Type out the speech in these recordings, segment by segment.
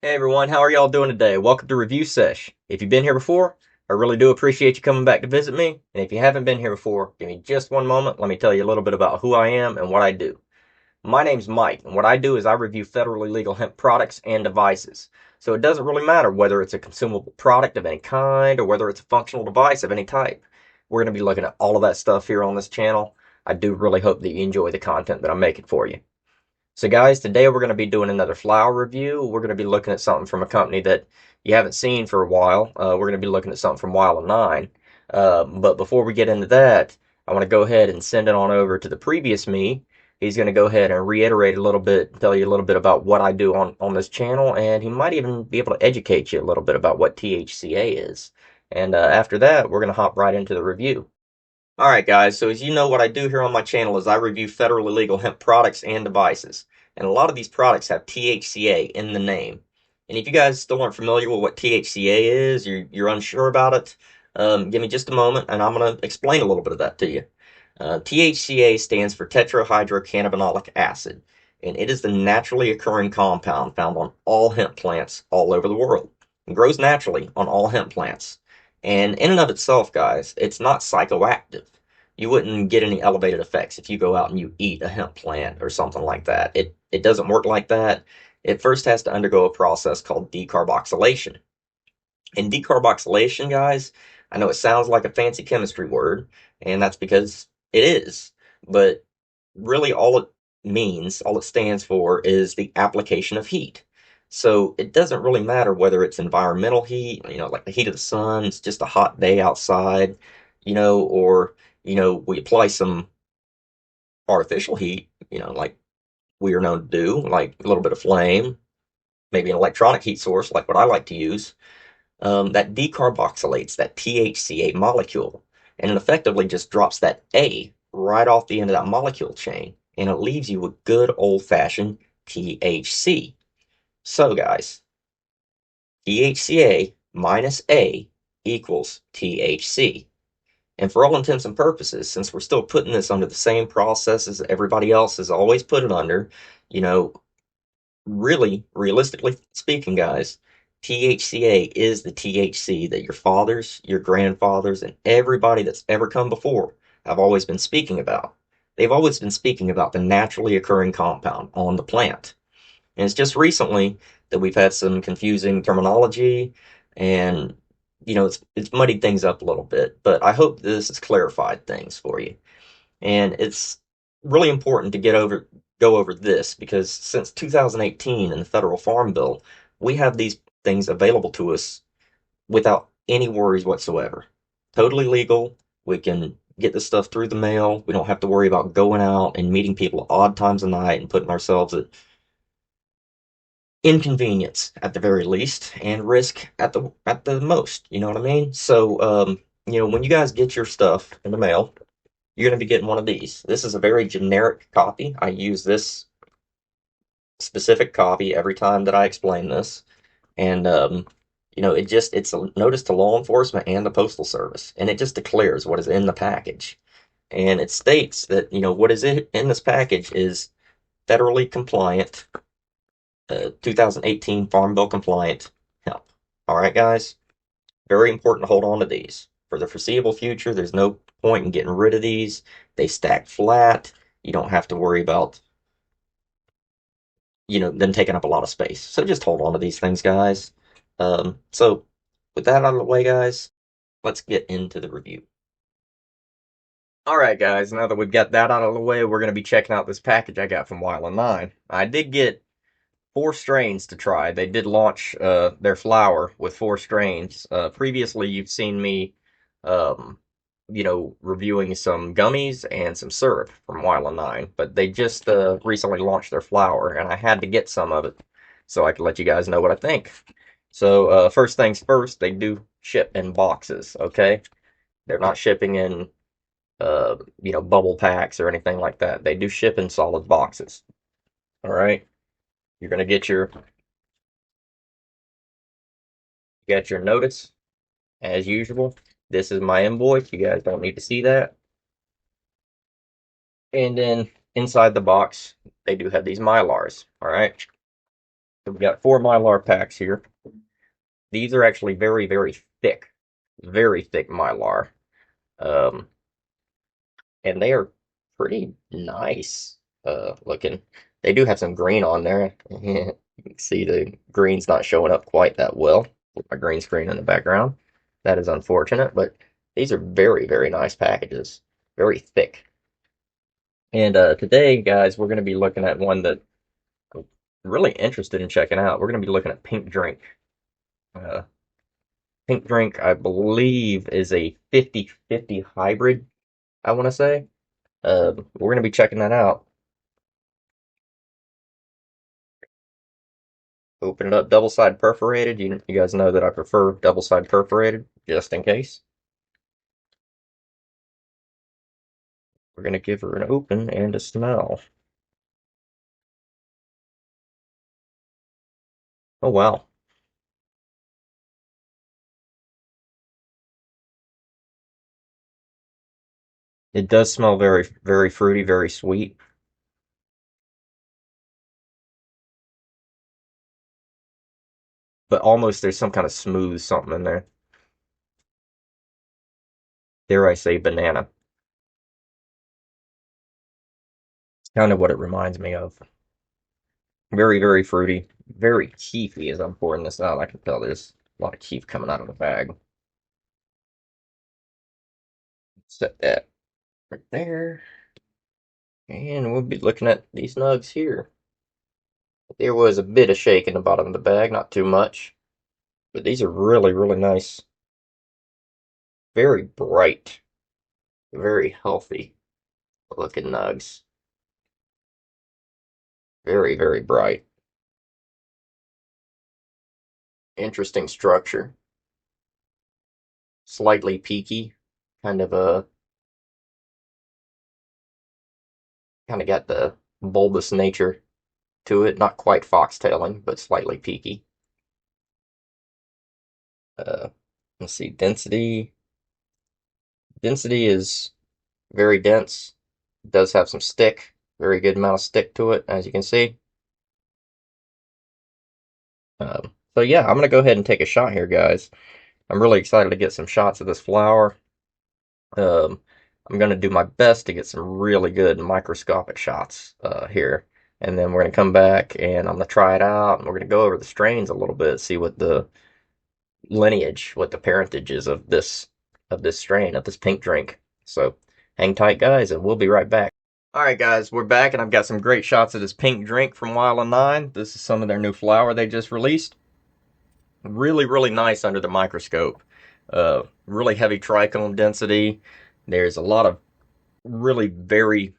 Hey everyone, how are y'all doing today? Welcome to Review Sesh. If you've been here before, I really do appreciate you coming back to visit me. And if you haven't been here before, give me just one moment. Let me tell you a little bit about who I am and what I do. My name's Mike, and what I do is I review federally legal hemp products and devices. So it doesn't really matter whether it's a consumable product of any kind or whether it's a functional device of any type. We're going to be looking at all of that stuff here on this channel. I do really hope that you enjoy the content that I'm making for you. So guys, today we're going to be doing another flower review. We're going to be looking at something from a company that you haven't seen for a while. We're going to be looking at something from Wilin9. But before we get into that, I want to go ahead and send it on over to the previous me. He's going to go ahead and reiterate a little bit, tell you a little bit about what I do on this channel, and he might even be able to educate you a little bit about what THCa is. And after that, we're going to hop right into the review. Alright guys, so as you know, what I do here on my channel is I review federally legal hemp products and devices. And a lot of these products have THCA in the name. And if you guys still aren't familiar with what THCA is, you're unsure about it, give me just a moment and I'm going to explain a little bit of that to you. THCA stands for tetrahydrocannabinolic acid, and it is the naturally occurring compound found on all hemp plants all over the world. It grows naturally on all hemp plants. And in and of itself, guys, it's not psychoactive. You wouldn't get any elevated effects if you go out and you eat a hemp plant or something like that. It doesn't work like that. It first has to undergo a process called decarboxylation. And decarboxylation, guys, I know it sounds like a fancy chemistry word, and that's because it is. But really, all it means, all it stands for, is the application of heat. So it doesn't really matter whether it's environmental heat, like the heat of the sun, it's just a hot day outside, or, we apply some artificial heat, like we are known to do, like a little bit of flame, maybe an electronic heat source, like what I like to use, that decarboxylates that THCA molecule, and it effectively just drops that A right off the end of that molecule chain, and it leaves you with good old-fashioned THC. So, guys, THCA minus A equals THC. And for all intents and purposes, since we're still putting this under the same processes everybody else has always put it under, you know, really, realistically speaking, guys, THCA is the THC that your fathers, your grandfathers, and everybody that's ever come before have always been speaking about. They've always been speaking about the naturally occurring compound on the plant. And it's just recently that we've had some confusing terminology and it's muddied things up a little bit, but I hope this has clarified things for you. And it's really important to go over this because since 2018 in the federal farm bill, we have these things available to us without any worries whatsoever. Totally legal. We can get this stuff through the mail. We don't have to worry about going out and meeting people at odd times of night and putting ourselves at inconvenience at the very least and risk at the most. You know what I mean? So when you guys get your stuff in the mail, you're going to be getting one of these. This is a very generic copy. I use this specific copy every time that I explain this. And, it's a notice to law enforcement and the Postal Service. And it just declares what is in the package. And it states that, what is in this package is federally compliant, 2018 Farm Bill compliant hemp. All right, guys? Very important to hold on to these. For the foreseeable future, there's no point in getting rid of these. They stack flat. You don't have to worry about, them taking up a lot of space. So just hold on to these things, guys. So with that out of the way, guys, let's get into the review. All right, guys, now that we've got that out of the way, we're going to be checking out this package I got from Wilin9. I did get 4 strains to try. They did launch their flower with 4 strains. Previously, you've seen me, um, reviewing some gummies and some syrup from Wilin9, but they just recently launched their flower, and I had to get some of it so I could let you guys know what I think. So first things first, they do ship in boxes. Okay, they're not shipping in bubble packs or anything like that. They do ship in solid boxes. All right. You're gonna get your notice as usual. This is my invoice. You guys don't need to see that. And then inside the box, they do have these Mylars. All right. So we got 4 Mylar packs here. These are actually very thick Mylar. Um, and they are pretty nice looking. They do have some green on there. You can see the green's not showing up quite that well with my green screen in the background. That is unfortunate, but these are very nice packages. Very thick. And today, guys, we're going to be looking at one that I'm really interested in checking out. We're going to be looking at Pink Drink. Uh, Pink Drink, I believe, is a 50/50 hybrid, I want to say. We're going to be checking that out. Open it up, double side perforated. You guys know that I prefer double side perforated, just in case. We're going to give her an open and a smell. Oh, wow. It does smell very fruity, very sweet, but almost there's some kind of smooth something in there. Dare I say banana. It's kind of what it reminds me of. Very fruity, very keefy as I'm pouring this out. I can tell there's a lot of keef coming out of the bag. Set that right there. And we'll be looking at these nugs here. There was a bit of shake in the bottom of the bag, not too much. But these are really nice. Very bright. Very healthy looking nugs. Very bright. Interesting structure. Slightly peaky. Kind of got the bulbous nature to it. Not quite foxtailing, but slightly peaky. Uh, let's see, density. Density is very dense. It does have some stick. Very good amount of stick to it, as you can see. So yeah, I'm gonna go ahead and take a shot here, guys. I'm really excited to get some shots of this flower. Um, I'm gonna do my best to get some really good microscopic shots here, and then we're gonna come back and I'm gonna try it out, and we're gonna go over the strains a little bit, see what the lineage, what the parentage is of this strain, of this pink drink. So hang tight, guys, and we'll be right back. All right, guys, we're back, and I've got some great shots of this pink drink from Wilin9. This is some of their new flower they just released. Really nice under the microscope. Really heavy trichome density. There's a lot of really very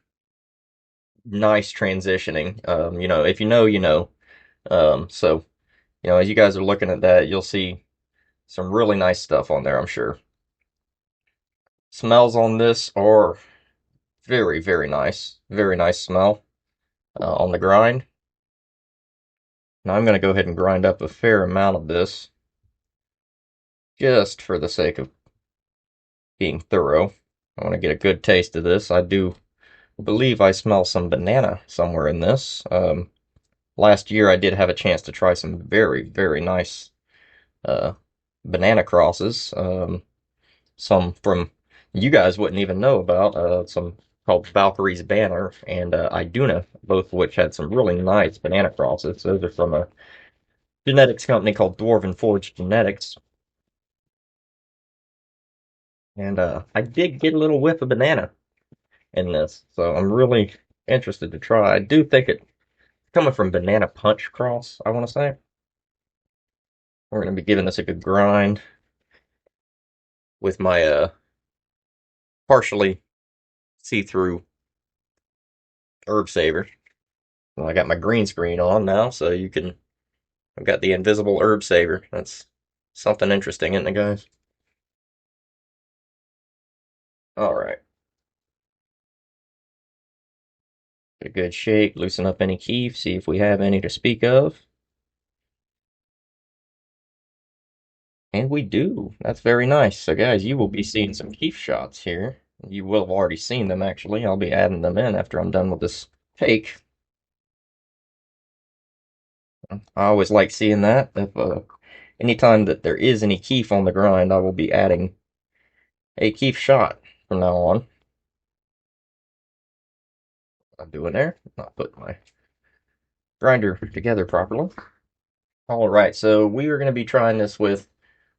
nice transitioning. If you know, you know. So, as you guys are looking at that, you'll see some really nice stuff on there, I'm sure. Smells on this are very nice. Very nice smell on the grind. Now I'm going to go ahead and grind up a fair amount of this just for the sake of being thorough. I want to get a good taste of this. I do believe I smell some banana somewhere in this. Last year I did have a chance to try some very nice uh, banana crosses. Some from you guys wouldn't even know about. Some called Valkyrie's Banner and Iduna, both of which had some really nice banana crosses. Those are from a genetics company called Dwarven Forge Genetics. And I did get a little whiff of banana in this, so I'm really interested to try. I do think it's coming from Banana Punch Cross, I want to say. We're going to be giving this a good grind with my partially see-through herb saver. Well, I got my green screen on now, so I've got the invisible herb saver. That's something interesting, isn't it, guys? All right. Get a good shake, loosen up any keef, see if we have any to speak of. And we do. That's very nice. So, guys, you will be seeing some keef shots here. You will have already seen them, actually. I'll be adding them in after I'm done with this take. I always like seeing that. If anytime that there is any keef on the grind, I will be adding a keef shot from now on. I'm doing there. Not put my grinder together properly. All right, so we are going to be trying this with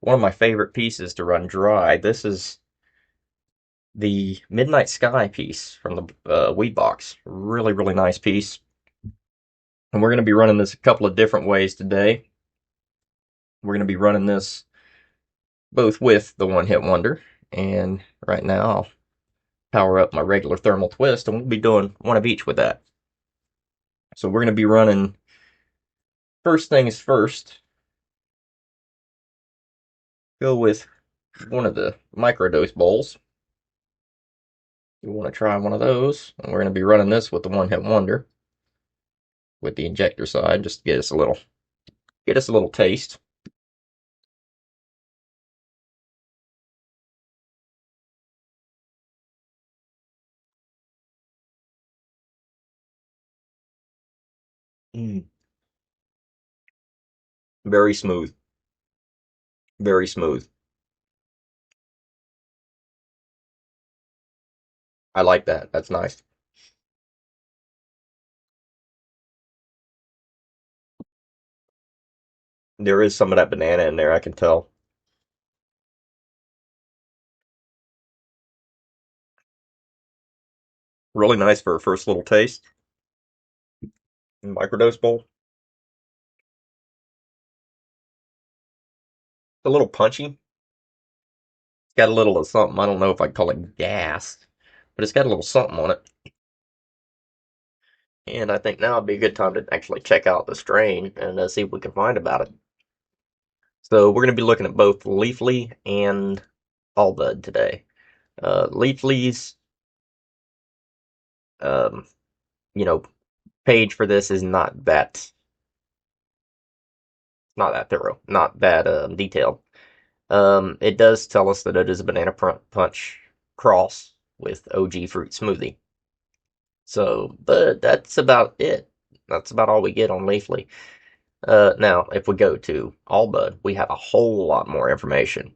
one of my favorite pieces to run dry. This is the Midnight Sky piece from the weed box. Really, really nice piece. And we're going to be running this a couple of different ways today. We're going to be running this both with the One Hit Wonder, and right now I'll power up my regular thermal twist, and we'll be doing one of each with that. So we're going to be running, first things first, go with one of the microdose bowls. You want to try one of those, and we're going to be running this with the One Hit Wonder with the injector side, just to get us a little taste. Mm. Very smooth, very smooth. I like that. That's nice. There is some of that banana in there, I can tell. Really nice for a first little taste. Microdose bowl. It's a little punchy. It's got a little of something. I don't know if I'd call it gas, but it's got a little something on it. And I think now would be a good time to actually check out the strain and see what we can find about it. So we're going to be looking at both Leafly and Allbud today. Leafly's, um, you know, page for this is not that thorough, not that detailed. It does tell us that it is a banana punch cross with OG fruit smoothie. So, but that's about it. That's about all we get on Leafly. Now, if we go to Allbud, we have a whole lot more information.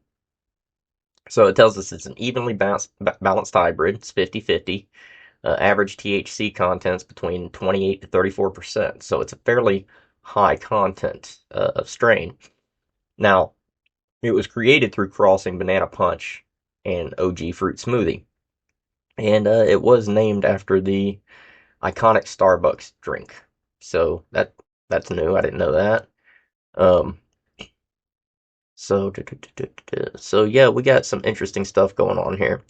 So it tells us it's an evenly balanced hybrid. It's 50-50. Average THC contents between 28 to 34%. So it's a fairly high content of strain. Now, it was created through crossing Banana Punch and OG Fruit Smoothie. And it was named after the iconic Starbucks drink. So that's new. I didn't know that. Um, so yeah, we got some interesting stuff going on here.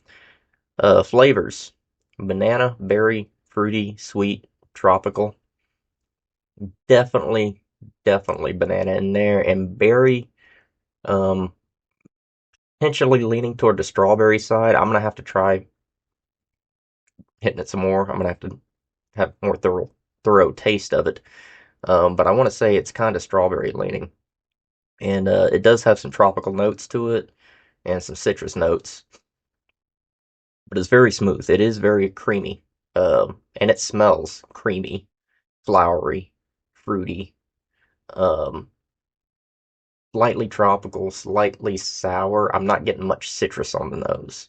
Flavors: banana, berry, fruity, sweet, tropical. Definitely, definitely banana in there, and berry. Um, Potentially leaning toward the strawberry side. I'm gonna have to try hitting it some more. I'm gonna have to have more thorough taste of it. But I want to say it's kind of strawberry leaning, and it does have some tropical notes to it and some citrus notes. But it's very smooth. It is very creamy, and it smells creamy, flowery, fruity, um, slightly tropical, slightly sour. I'm not getting much citrus on the nose.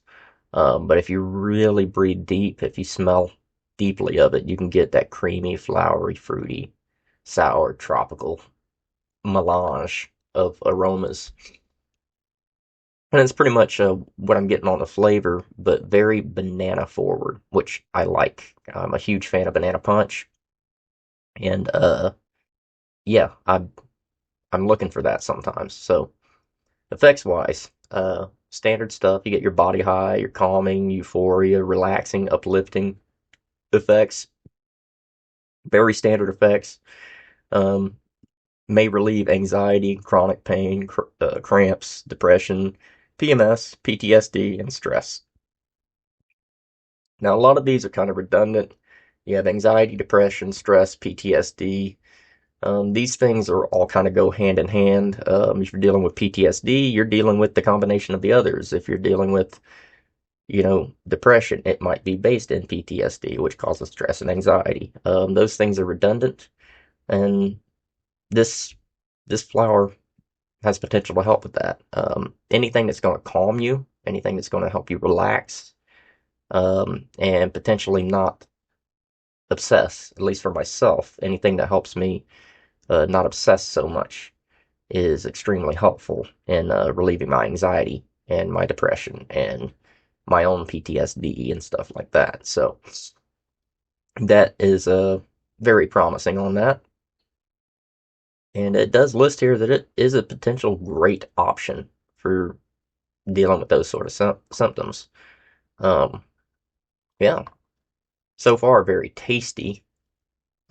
But if you really breathe deep, if you smell deeply of it, you can get that creamy, flowery, fruity, sour, tropical melange of aromas. And it's pretty much what I'm getting on the flavor, but very banana forward, which I like. I'm a huge fan of Banana Punch, and yeah, I'm looking for that sometimes. So effects wise, standard stuff. You get your body high, your calming, euphoria, relaxing, uplifting effects. Very standard effects. Um, may relieve anxiety, chronic pain, cramps, depression, PMS, PTSD, and stress. Now, a lot of these are kind of redundant. You have anxiety, depression, stress, PTSD. These things are all kind of go hand in hand. If you're dealing with PTSD, you're dealing with the combination of the others. If you're dealing with, depression, it might be based in PTSD, which causes stress and anxiety. Those things are redundant, and this this flower has potential to help with that. Anything that's going to calm you, anything that's going to help you relax, and potentially not obsess, at least for myself, anything that helps me not obsess so much is extremely helpful in relieving my anxiety and my depression and my own PTSD and stuff like that. So that is very promising on that. And it does list here that it is a potential great option for dealing with those sort of symptoms. Um, yeah, so far very tasty.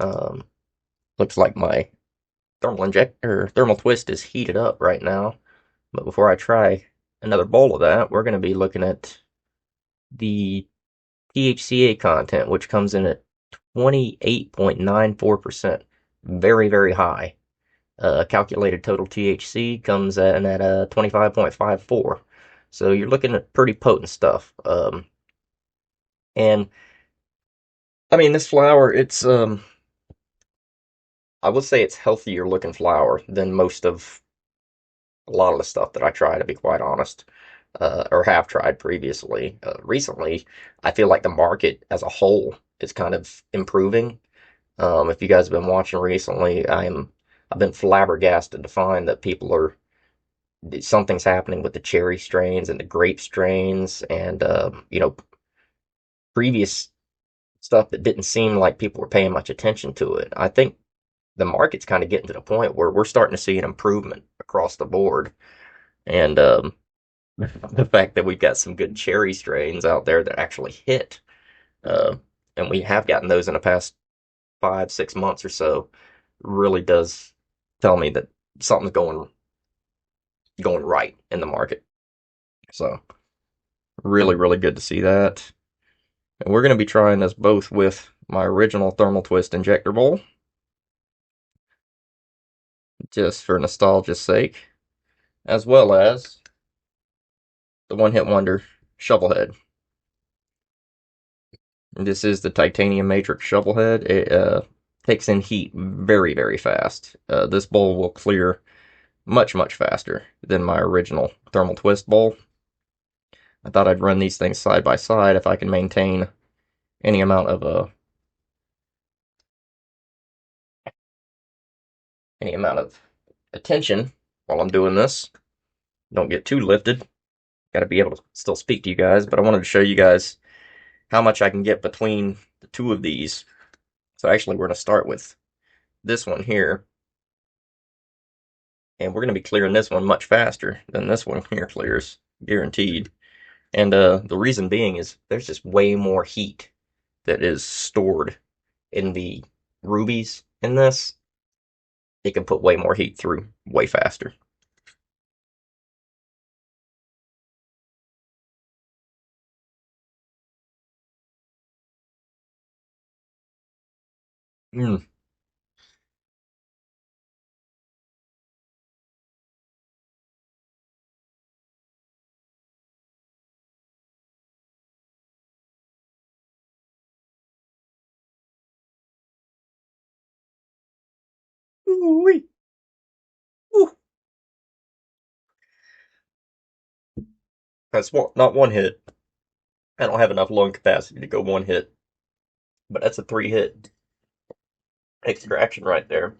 Um, looks like my thermal twist is heated up right now. But before I try another bowl of that, we're going to be looking at the THCa content, which comes in at 28.94%. Very, very high. Calculated total THC comes in at 25.54. So you're looking at pretty potent stuff. And I mean, this flower, I would say it's healthier looking flower than most of a lot of the stuff that I try, to be quite honest, or have tried previously. Recently, I feel like the market as a whole is kind of improving. If you guys have been watching recently, I've been flabbergasted to find that something's happening with the cherry strains and the grape strains, and previous stuff that didn't seem like people were paying much attention to it. I think the market's kind of getting to the point where we're starting to see an improvement across the board, and the fact that we've got some good cherry strains out there that actually hit, uh, and we have gotten those in the past 5, 6 months or so, really does tell me that something's going right in the market. So really, really good to see that. And we're going to be trying this both with my original thermal twist injector bowl, just for nostalgia's sake, as well as the one hit wonder shovelhead. This is the titanium matrix shovelhead. It takes in heat very, very fast. This bowl will clear much, much faster than my original thermal twist bowl. I thought I'd run these things side by side if I can maintain any amount of attention while I'm doing this. Don't get too lifted. Got to be able to still speak to you guys, but I wanted to show you guys how much I can get between the two of these. So actually, we're going to start with this one here, and we're going to be clearing this one much faster than this one here clears, guaranteed. And the reason being is there's just way more heat that is stored in the rubies in this. It can put way more heat through way faster. Mm. Ooh-wee. Ooh. That's not one hit. I don't have enough lung capacity to go one hit, but that's a 3 hit extraction right there.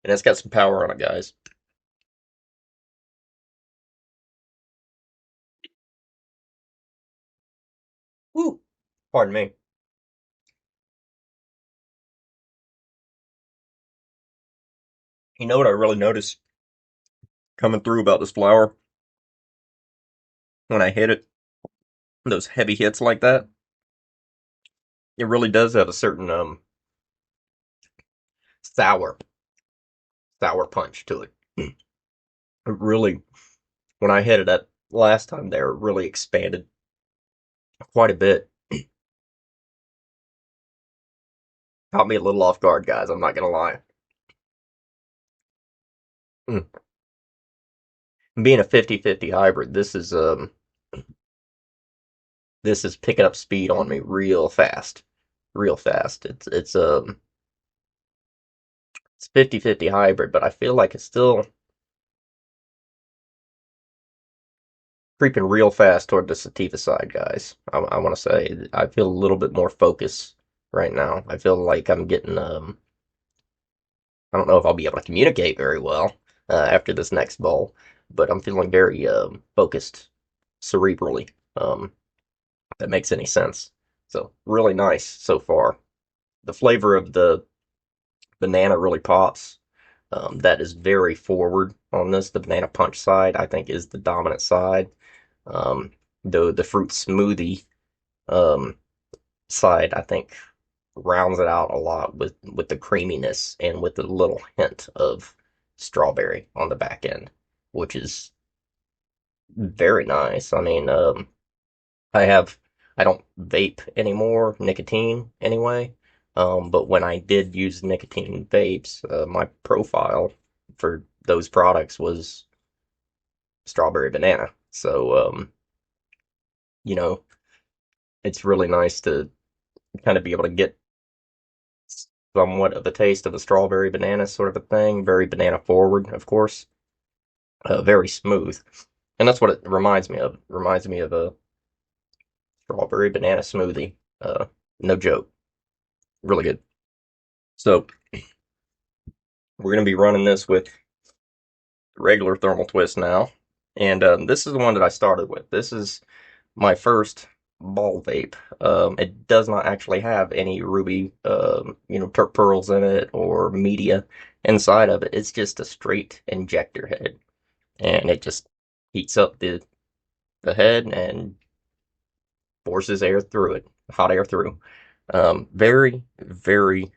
And it's got some power on it, guys. Woo! Pardon me. You know what I really noticed coming through about this flower when I hit it? Those heavy hits like that. It really does have a certain sour, sour punch to it. It really, when I hit it that last time there, it really expanded quite a bit. Caught me a little off guard, guys. I'm not gonna lie. Mm. Being a 50-50 hybrid, this is picking up speed on me real fast, real fast. It's It's 50-50 hybrid, but I feel like it's still creeping real fast toward the sativa side, guys. I want to say I feel a little bit more focus right now. I feel like I'm getting I don't know if I'll be able to communicate very well after this next bowl, but I'm feeling very focused cerebrally. If that makes any sense. So really nice so far. The flavor of the banana really pops. That is very forward on this. The banana punch side, I think, is the dominant side. Um, the fruit smoothie um, side, I think, rounds it out a lot with the creaminess and with the little hint of strawberry on the back end, which is very nice. I mean, I have I don't vape anymore, nicotine anyway. But when I did use nicotine vapes, my profile for those products was strawberry banana. So you know, it's really nice to kind of be able to get somewhat of a taste of a strawberry banana sort of a thing. Very banana forward, of course. Very smooth. And that's what it reminds me of. It reminds me of a strawberry banana smoothie. No joke. Really good. So we're going to be running this with regular thermal twist now. And this is the one that I started with. This is my first ball vape. It does not actually have any ruby, terp pearls in it or media inside of it. It's just a straight injector head, and it just heats up the head and forces air through it, hot air through. Very, very.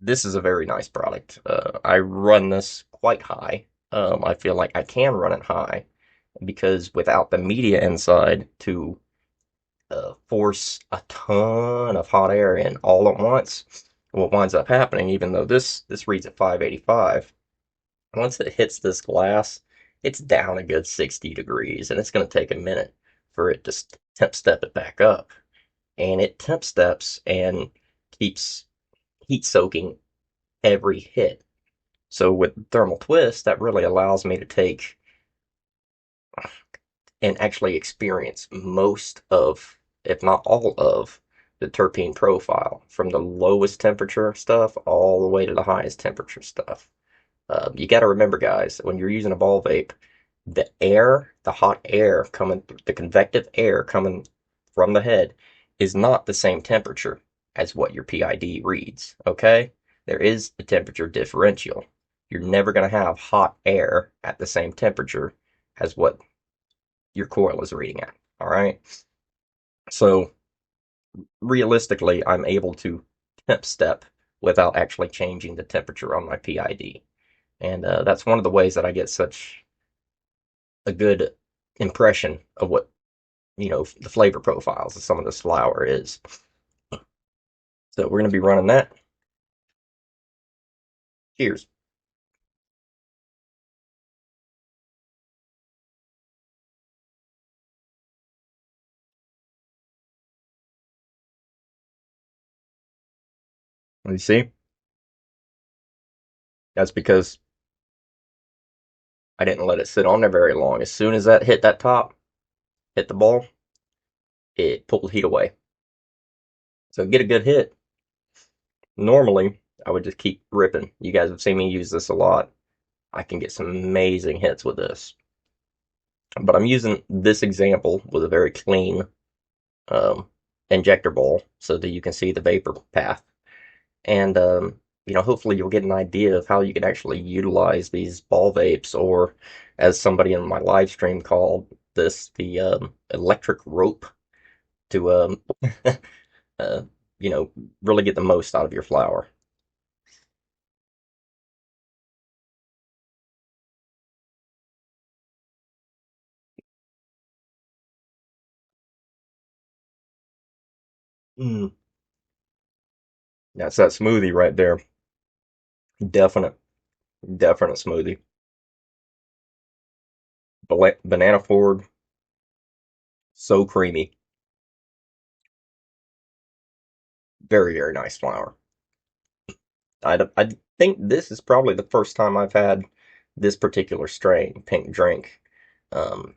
This is a very nice product. I run this quite high. I feel like I can run it high because without the media inside to force a ton of hot air in all at once, what winds up happening, even though this reads at 585, once it hits this glass, it's down a good 60 degrees, and it's going to take a minute for it to temp step it back up. And it temp steps and keeps heat soaking every hit. So with thermal twist, that really allows me to take and actually experience most of, if not all of, the terpene profile from the lowest temperature stuff all the way to the highest temperature stuff. You got to remember, guys, when you're using a ball vape, the hot air coming, the convective air coming from the head is not the same temperature as what your PID reads, okay? There is a temperature differential. You're never going to have hot air at the same temperature as what your coil is reading at, all right? So realistically, I'm able to temp step without actually changing the temperature on my PID. And that's one of the ways that I get such a good impression of what, the flavor profiles of some of this flour is. So we're going to be running that. Cheers. You see, that's because I didn't let it sit on there very long. As soon as that hit that top, hit the ball, it pulled heat away. So get a good hit. Normally, I would just keep ripping. You guys have seen me use this a lot. I can get some amazing hits with this. But I'm using this example with a very clean um, injector bowl so that you can see the vapor path. And, hopefully you'll get an idea of how you can actually utilize these ball vapes, or as somebody in my live stream called this, the electric rope to, uh, you know, really get the most out of your flower. Mm. That's that smoothie right there. Definite, definite smoothie. Banana forward, so creamy. Very, very nice flower. I think this is probably the first time I've had this particular strain, pink drink. Um,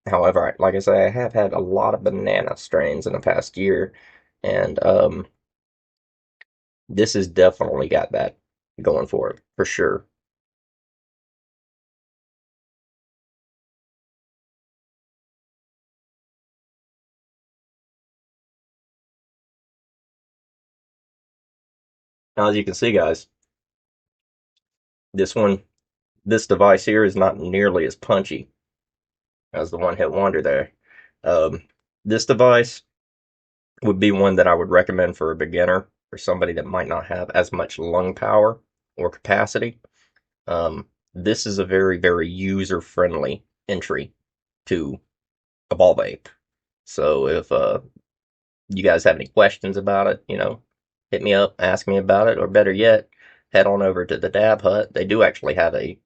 However, like I say, I have had a lot of banana strains in the past year, and this has definitely got that going for it, for sure. Now, as you can see, guys, this one, this device here is not nearly as punchy as the one hit wonder there. Um, this device would be one that I would recommend for a beginner, for somebody that might not have as much lung power or capacity. This is a very, very user friendly entry to a ball vape. So if you guys have any questions about it, hit me up, ask me about it, or better yet, head on over to the Dab Hut. They do actually have a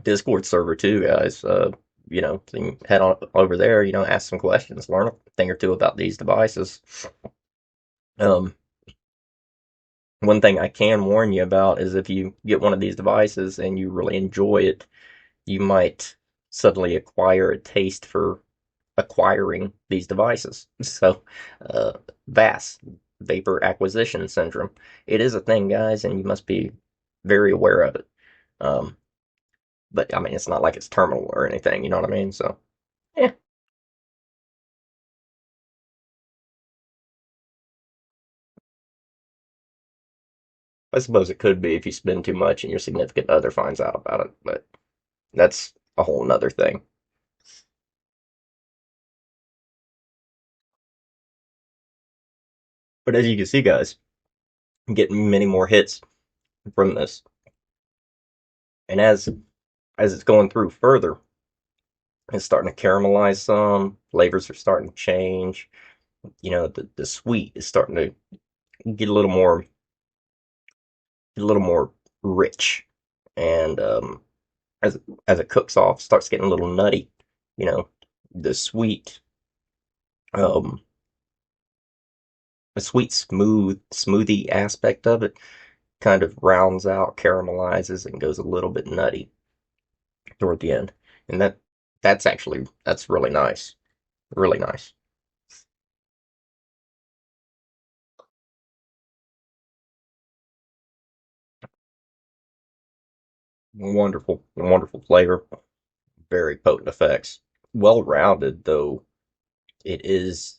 Discord server too, guys. So you can head on over there, ask some questions, learn a thing or two about these devices. Um, One thing I can warn you about is if you get one of these devices and you really enjoy it, you might suddenly acquire a taste for acquiring these devices. So, VAS, vapor acquisition syndrome, it is a thing, guys, and you must be very aware of it. Um, but I mean, it's not like it's terminal or anything, you know what I mean? So, yeah, I suppose it could be if you spend too much and your significant other finds out about it, but that's a whole nother thing. But as you can see, guys, I'm getting many more hits from this, and as it's going through further, it's starting to caramelize some. Flavors are starting to change. The sweet is starting to get a little more rich, and as it cooks off, starts getting a little nutty. You know, the sweet, um, the sweet smoothie aspect of it kind of rounds out, caramelizes, and goes a little bit nutty toward the end, and that's really nice, really nice. Wonderful, wonderful flavor, very potent effects. Well rounded, though it is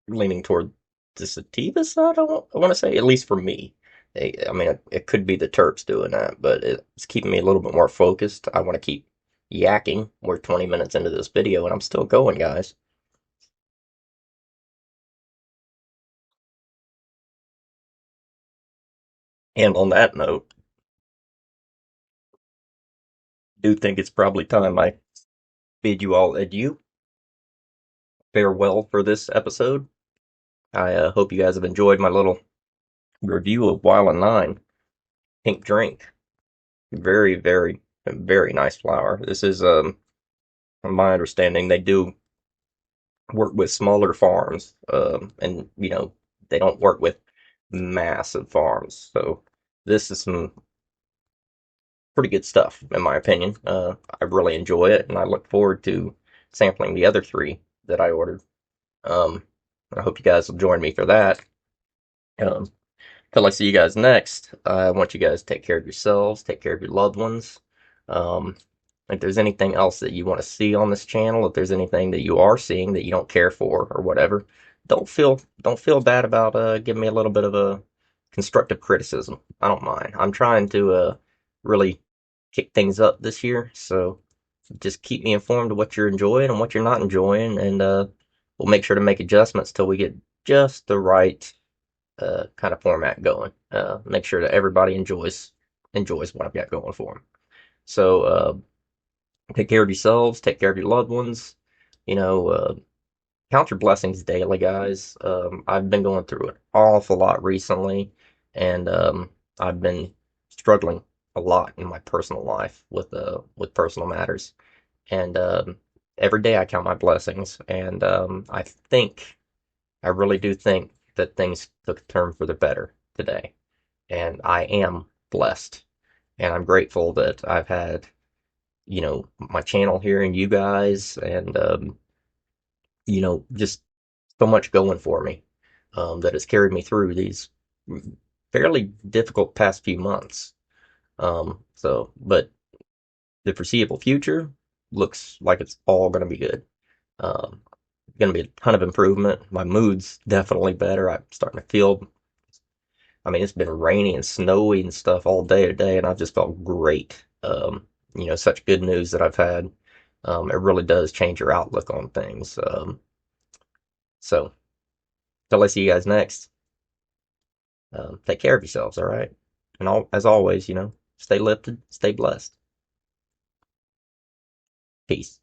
leaning toward the sativa side. I want to say, at least for me. I mean, it could be the terps doing that, but it's keeping me a little bit more focused. I want to keep yakking. We're 20 minutes into this video, and I'm still going, guys. And on that note, I do think it's probably time I bid you all adieu, farewell for this episode. I hope you guys have enjoyed my little review of Wilin9 Pink Drink. Very, very, very nice flower. This is, from my understanding, they do work with smaller farms, and they don't work with massive farms. So this is some pretty good stuff, in my opinion. I really enjoy it, and I look forward to sampling the other three that I ordered. Um, I hope you guys will join me for that. Um, Till I see you guys next, I want you guys to take care of yourselves, take care of your loved ones. Um, if there's anything else that you want to see on this channel, if there's anything that you are seeing that you don't care for or whatever, don't feel bad about giving me a little bit of a constructive criticism. I don't mind. I'm trying to really kick things up this year, so just keep me informed of what you're enjoying and what you're not enjoying, and we'll make sure to make adjustments till we get just the right kind of format going. Make sure that everybody enjoys what I've got going for them. So take care of yourselves, take care of your loved ones. You know, count your blessings daily, guys. I've been going through an awful lot recently, and I've been struggling a lot in my personal life with personal matters. And every day I count my blessings, and I really do think that things took a turn for the better. today. And I am blessed. And I'm grateful that I've had, my channel here and you guys and, just so much going for me, that has carried me through these fairly difficult past few months. But the foreseeable future looks like it's all going to be good. Um, going to be a ton of improvement. My mood's definitely better. I'm starting to feel, it's been rainy and snowy and stuff all day today, and I've just felt great. Such good news that I've had. It really does change your outlook on things. So, till I see you guys next, take care of yourselves, all right? And as always, stay lifted, stay blessed. Peace.